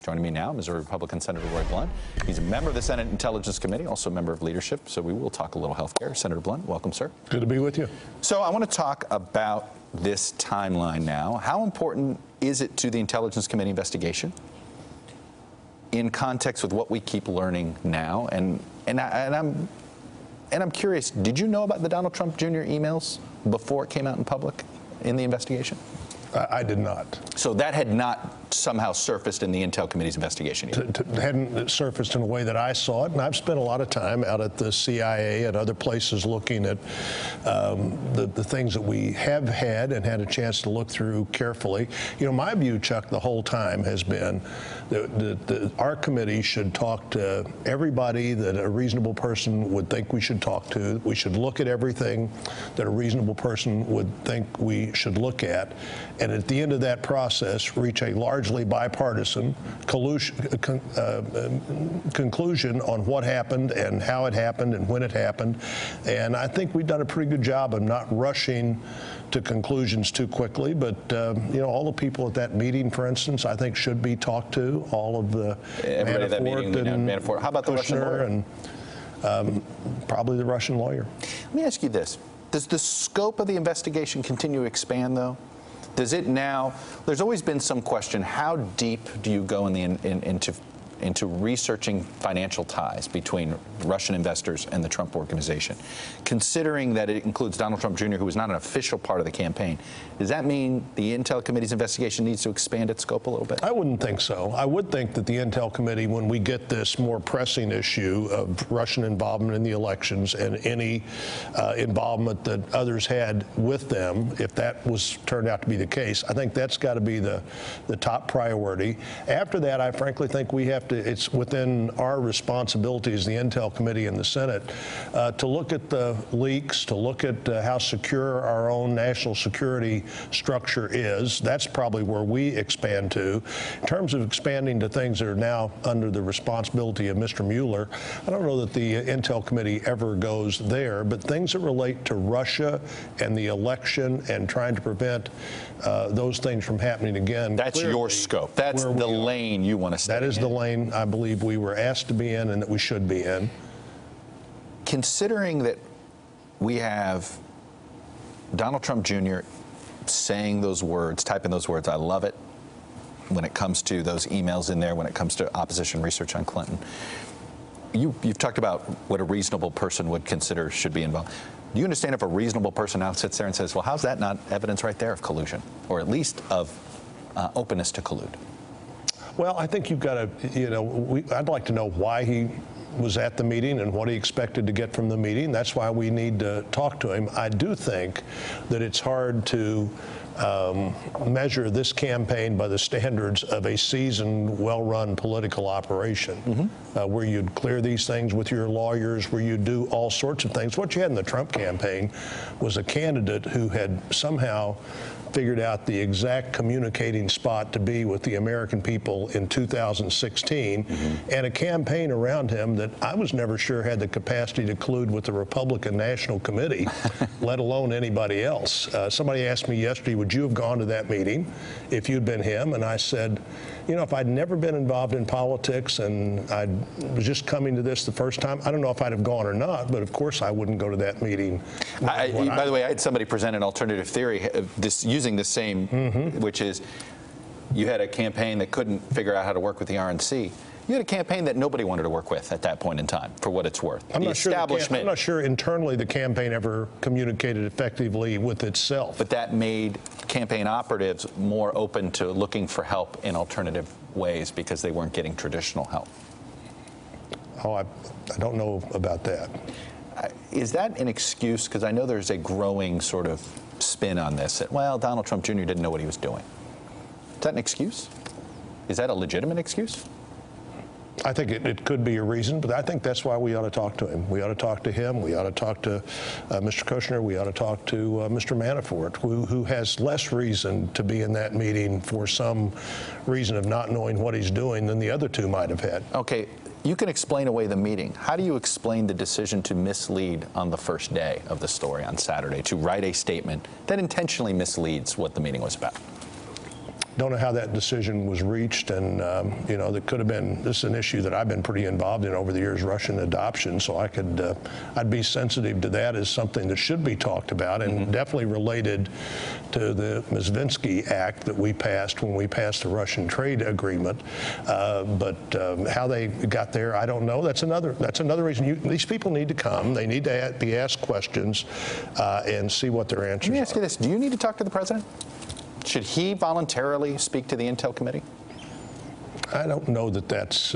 Joining me now, Missouri Republican Senator Roy Blunt. He's a member of the Senate Intelligence Committee, also a member of leadership, so we will talk a little health care. Senator Blunt, welcome, sir. Good to be with you. So I want to talk about this timeline now. How important is it to the Intelligence Committee investigation in context with what we keep learning now? And I'm curious, did you know about the Donald Trump Jr. emails before it came out in public in the investigation? I did not. So that had not somehow surfaced in the Intel Committee's investigation either? Hadn't surfaced in a way that I saw it, and I've spent a lot of time out at the CIA and other places looking at the things that we have had and had a chance to look through carefully. You know, my view, Chuck, the whole time has been that our committee should talk to everybody that a reasonable person would think we should talk to. We should look at everything that a reasonable person would think we should look at, and at the end of that process, reach a largely bipartisan conclusion on what happened and how it happened and when it happened. And I think we've done a pretty good job of not rushing to conclusions too quickly. But, you know, all the people at that meeting, for instance, I think should be talked to. All of the everybody at that meeting, Manafort. How about the Russian lawyer? And probably the Russian lawyer. Let me ask you this. Does the scope of the investigation continue to expand, though? Does it now? There's always been some question, how deep do you go into researching financial ties between Russian investors and the Trump Organization? Considering that it includes Donald Trump Jr., who was not an official part of the campaign, does that mean the Intel Committee's investigation needs to expand its scope a little bit? I wouldn't think so. I would think that the Intel Committee, when we get this more pressing issue of Russian involvement in the elections and any involvement that others had with them, if that turned out to be the case, I think that's got to be the top priority. After that, I frankly think we have it's within our responsibility as the Intel Committee and the Senate to look at the leaks, to look at how secure our own national security structure is. That's probably where we expand to. In terms of expanding to things that are now under the responsibility of Mr. Mueller, I don't know that the Intel Committee ever goes there, but things that relate to Russia and the election and trying to prevent those things from happening again. That's clearly your scope. That's the lane you want to stay in. That is the lane I believe we were asked to be in and that we should be in. Considering that we have Donald Trump Jr. saying those words, typing those words, I love it, when it comes to those emails in there, when it comes to opposition research on Clinton. You've talked about what a reasonable person would consider should be involved. Do you understand if a reasonable person now sits there and says, well, how's that not evidence right there of collusion, or at least of openness to collude? Well, I think you've got to, you know, I'd like to know why he was at the meeting and what he expected to get from the meeting. That's why we need to talk to him. I do think that it's hard to measure this campaign by the standards of a seasoned, well-run political operation, where you'd clear these things with your lawyers, where you do all sorts of things. What you had in the Trump campaign was a candidate who had somehow figured out the exact communicating spot to be with the American people in 2016, and a campaign around him that I was never sure had the capacity to collude with the Republican National Committee, let alone anybody else. Somebody asked me yesterday, would you have gone to that meeting if you'd been him? And I said, you know, if I'd never been involved in politics and I was just coming to this the first time, I don't know if I'd have gone or not, but of course I wouldn't go to that meeting. By the way, I had somebody present an alternative theory using the same, which is you had a campaign that couldn't figure out how to work with the RNC. You had a campaign that nobody wanted to work with at that point in time, for what it's worth. I'm not sure internally the campaign ever communicated effectively with itself. But that made campaign operatives more open to looking for help in alternative ways because they weren't getting traditional help. Oh, I don't know about that. Is that an excuse? Because I know there's a growing sort of spin on this. That, well, Donald Trump Jr. didn't know what he was doing. Is that an excuse? Is that a legitimate excuse? I think it could be a reason, but I think that's why we ought to talk to him. We ought to talk to him. We ought to talk to Mr. Kushner. We ought to talk to Mr. Manafort, who has less reason to be in that meeting for some reason of not knowing what he's doing than the other two might have had. Okay. You can explain away the meeting. How do you explain the decision to mislead on the first day of the story on Saturday, to write a statement that intentionally misleads what the meeting was about? don't know how that decision was reached, and you know, that could have been. This is an issue that I've been pretty involved in over the years, Russian adoption. So I'd be sensitive to that as something that should be talked about, and definitely related to the Magnitsky Act that we passed when we passed the Russian trade agreement. But how they got there, I don't know. That's another reason these people need to come. They need to be asked questions and see what their answers are. Let me ask you this: do you need to talk to the president? Should he voluntarily speak to the Intel Committee? I don't know that that's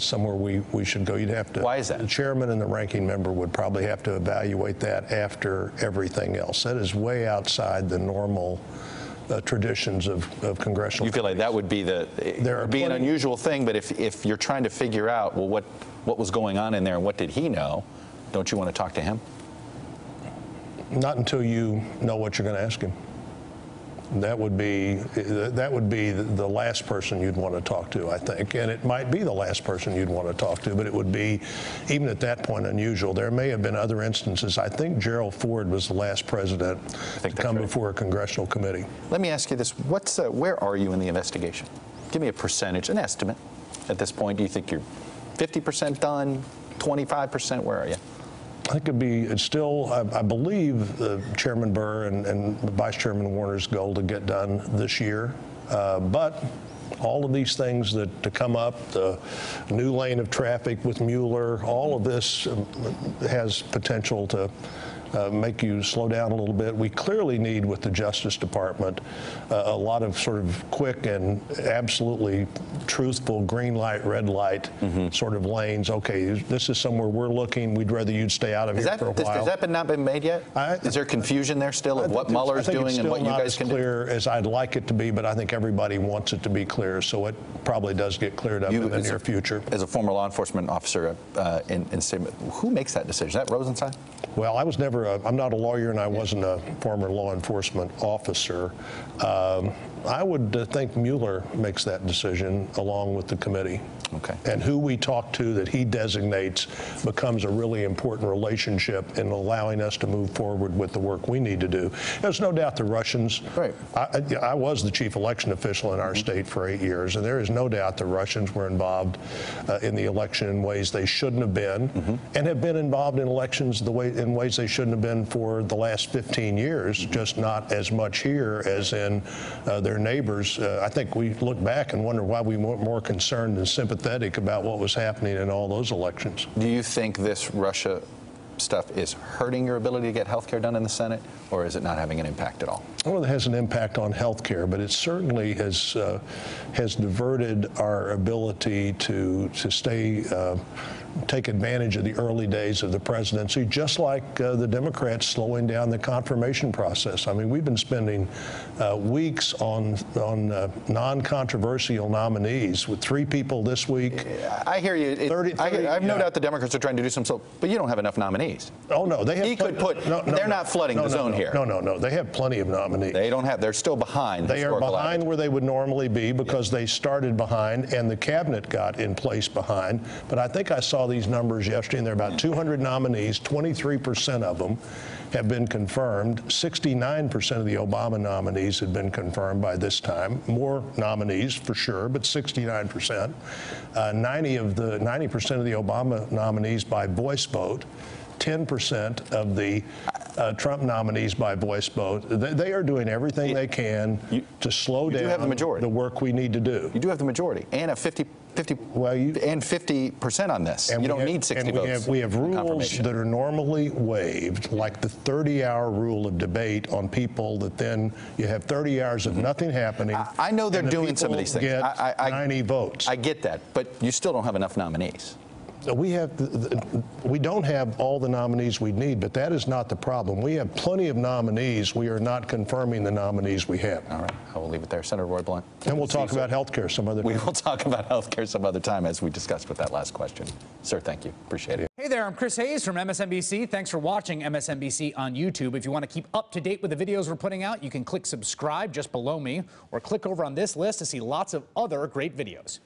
somewhere we should go. You'd have to. Why is that? The chairman and the ranking member would probably have to evaluate that after everything else. That is way outside the normal traditions of congressional. You feel like that would be an unusual thing, but if you're trying to figure out, well, what was going on in there and what did he know, don't you want to talk to him? Not until you know what you're going to ask him. That would be the last person you'd want to talk to, I think, and it might be the last person you'd want to talk to, but it would be, even at that point, unusual. There may have been other instances. I think Gerald Ford was the last president to come before a congressional committee. Let me ask you this: where are you in the investigation? Give me a percentage, an estimate. At this point, do you think you're 50% done, 25%? Where are you? I think it's still, I believe, Chairman Burr and Vice Chairman Warner's goal to get done this year. But all of these things to come up, the new lane of traffic with Mueller, all of this has potential to make you slow down a little bit. We clearly need, with the Justice Department, a lot of sort of quick and absolutely truthful green light, red light sort of lanes. Okay, this is somewhere we're looking. We'd rather you'd stay out of here for a while. Has that not been made yet? Is there confusion there still of what Mueller's doing and what you guys can do? It's still not as clear as I'd like it to be, but I think everybody wants it to be clear, so it probably does get cleared up in the near future. As a former law enforcement officer in state, who makes that decision? Is that Rosenstein? Well, I'm not a lawyer, and I wasn't a former law enforcement officer. I would think Mueller makes that decision along with the committee. Okay. And who we talk to that he designates becomes a really important relationship in allowing us to move forward with the work we need to do. There's no doubt the Russians, right. I was the chief election official in our state for 8 years, and there is no doubt the Russians were involved in the election in ways they shouldn't have been, and have been involved in elections in ways they shouldn't have been for the last 15 years, just not as much here as in their neighbors. I think we look back and wonder why we weren't more concerned and sympathetic about what was happening in all those elections. Do you think this Russia stuff is hurting your ability to get health care done in the Senate, or is it not having an impact at all? Well, it has an impact on health care, but it certainly has diverted our ability to take advantage of the early days of the presidency, just like the Democrats slowing down the confirmation process. I mean, we've been spending weeks on non-controversial nominees with 3 people this week. I hear you. I have no doubt the Democrats are trying to do some stuff, but you don't have enough nominees. Oh, no. They have he could put, they're not flooding the zone here. No. They have plenty of nominees. They don't have, they're still behind. They are behind where they would normally be because they started behind and the cabinet got in place behind. But I think I saw these numbers yesterday, and there are about 200 nominees. 23% of them have been confirmed. 69% of the Obama nominees had been confirmed by this time. More nominees for sure, but 69%. 90% of the Obama nominees by voice vote. 10% of the Trump nominees by voice vote. They are doing everything they can to slow down the work we need to do. You do have the majority and a 50% on this. And you don't need 60 votes. We have rules that are normally waived, like the 30-hour rule of debate on people that then you have 30 hours of nothing happening. I know they're doing some of these things. Get 90 votes. I get that, but you still don't have enough nominees. We don't have all the nominees we need, but that is not the problem. We have plenty of nominees. We are not confirming the nominees we have. All right, I will leave it there. Senator Roy Blunt. And we'll talk about health care some other time. We will talk about health care some other time, as we discussed with that last question. Sir, thank you. Appreciate it. Hey there, I'm Chris Hayes from MSNBC. Thanks for watching MSNBC on YouTube. If you want to keep up to date with the videos we're putting out, you can click subscribe just below me, or click over on this list to see lots of other great videos.